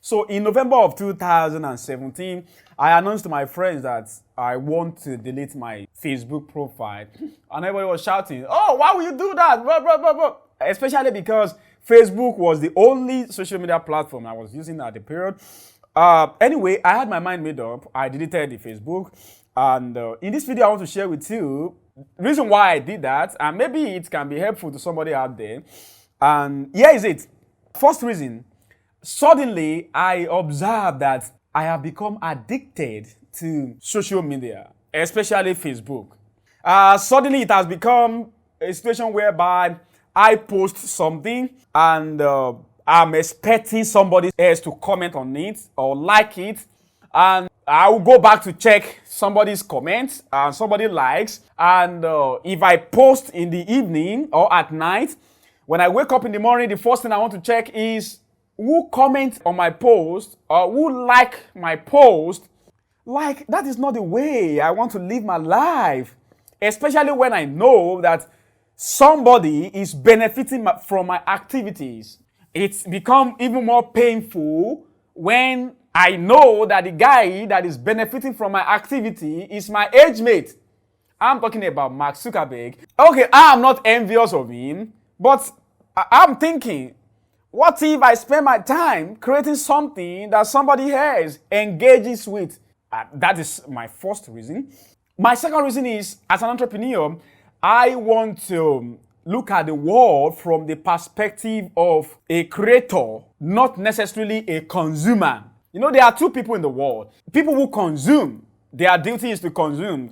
So in November of 2017, I announced to my friends that I want to delete my Facebook profile. And everybody was shouting, oh, why would you do that? Blah, blah, blah, blah. Especially because Facebook was the only social media platform I was using at the period. Anyway, I had my mind made up. I deleted the Facebook. And in this video, I want to share with you the reason why I did that. And maybe it can be helpful to somebody out there. And here is it. First reason. Suddenly, I observed that I have become addicted to social media, especially Facebook. Suddenly, it has become a situation whereby I post something and I'm expecting somebody else to comment on it or like it. And I will go back to check somebody's comments and somebody likes. And if I post in the evening or at night, when I wake up in the morning, the first thing I want to check is who comment on my post or who like my post. Like, that is not the way I want to live my life. Especially when I know that somebody is benefiting from my activities. It's become even more painful when I know that the guy that is benefiting from my activity is my age mate. I'm talking about Mark Zuckerberg. Okay, I'm not envious of him, but I'm thinking, what if I spend my time creating something that somebody else engages with? That is my first reason. My second reason is, as an entrepreneur, I want to look at the world from the perspective of a creator, not necessarily a consumer. You know, there are two people in the world. People who consume. Their duty is to consume.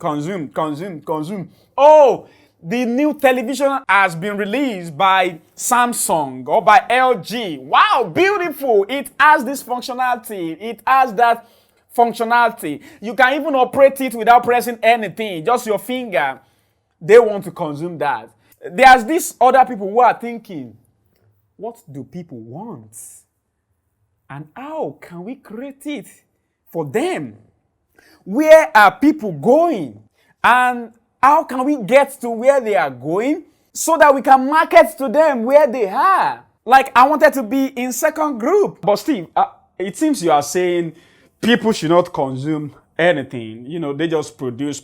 Oh, the new television has been released by Samsung or by LG. Wow, beautiful. It has this functionality. It has that functionality. You can even operate it without pressing anything, just your finger. They want to consume that. There's these other people who are thinking, what do people want? And how can we create it for them? Where are people going? And how can we get to where they are going so that we can market to them where they are? Like, I wanted to be in second group. But Steve, it seems you are saying people should not consume anything. You know, they just produce.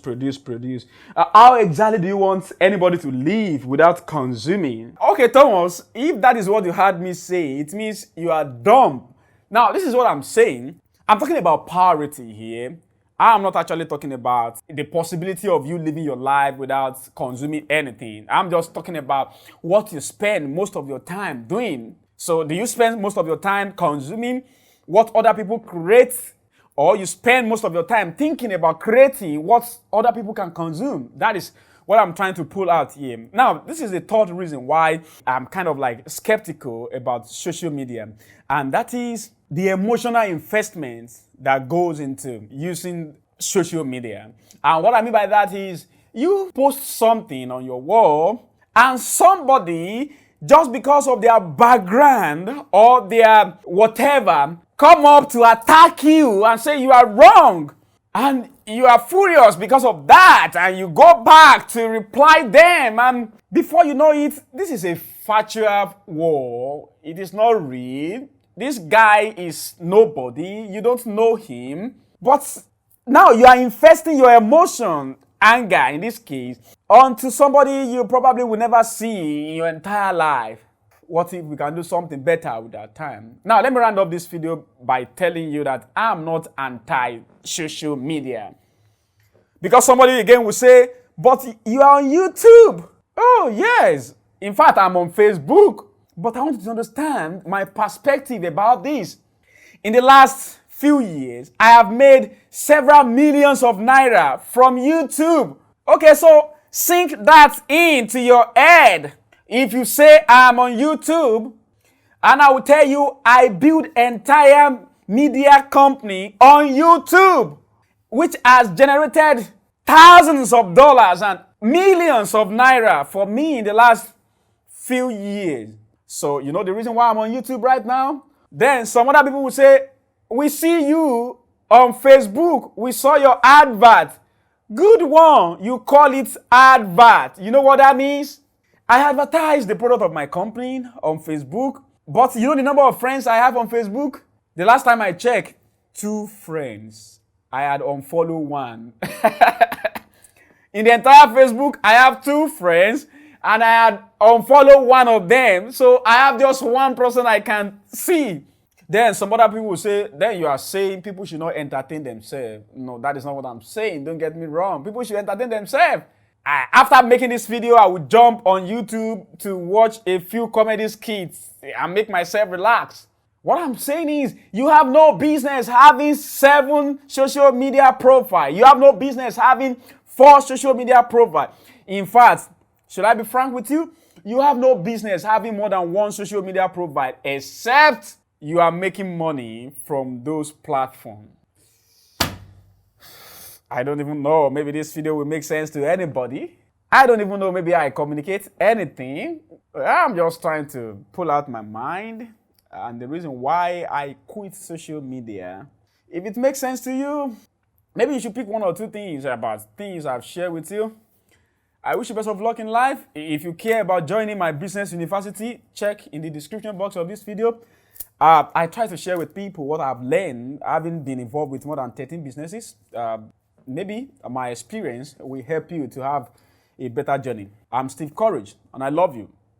How exactly do you want anybody to live without consuming? Okay, Thomas, if that is what you heard me say, it means you are dumb. Now, this is what I'm saying. I'm talking about priority here. I'm not actually talking about the possibility of you living your life without consuming anything. I'm just talking about what you spend most of your time doing. So do you spend most of your time consuming what other people create, or you spend most of your time thinking about creating what other people can consume? That is what I'm trying to pull out here. Now, this is the third reason why I'm kind of like skeptical about social media. And that is the emotional investment that goes into using social media. And what I mean by that is you post something on your wall and somebody, just because of their background or their whatever, come up to attack you and say you are wrong. And you are furious because of that, and you go back to reply them, and before you know it, this is a virtual war. It is not real. This guy is nobody. You don't know him. But now you are investing your emotion, anger in this case, onto somebody you probably will never see in your entire life. What if we can do something better with that time? Now, let me round up this video by telling you that I'm not anti-social media. Because somebody again will say, but you are on YouTube. Oh, yes. In fact, I'm on Facebook. But I want you to understand my perspective about this. In the last few years, I have made several millions of naira from YouTube. Okay, so sink that into your head. If you say I'm on YouTube, and I will tell you I built entire media company on YouTube, which has generated thousands of dollars and millions of naira for me in the last few years. So you know the reason why I'm on YouTube right now? Then some other people will say, we see you on Facebook. We saw your advert. Good one. You call it advert. You know what that means? I advertise the product of my company on Facebook, but you know the number of friends I have on Facebook? The last time I checked, 2 friends. I had unfollowed one. In the entire Facebook, I have 2 friends and I had unfollowed one of them. So I have just one person I can see. Then some other people will say, then you are saying people should not entertain themselves. No, that is not what I'm saying. Don't get me wrong. People should entertain themselves. After making this video, I would jump on YouTube to watch a few comedy skits and make myself relax. What I'm saying is, you have no business having 7 social media profiles. You have no business having 4 social media profiles. In fact, should I be frank with you? You have no business having more than 1 social media profile except you are making money from those platforms. I don't even know. Maybe this video will make sense to anybody. I don't even know. Maybe I communicate anything. I'm just trying to pull out my mind. And the reason why I quit social media. If it makes sense to you, maybe you should pick 1 or 2 things about things I've shared with you. I wish you best of luck in life. If you care about joining my business university, check in the description box of this video. I try to share with people what I've learned, having been involved with more than 13 businesses. Maybe my experience will help you to have a better journey. I'm Steve Courage, and I love you.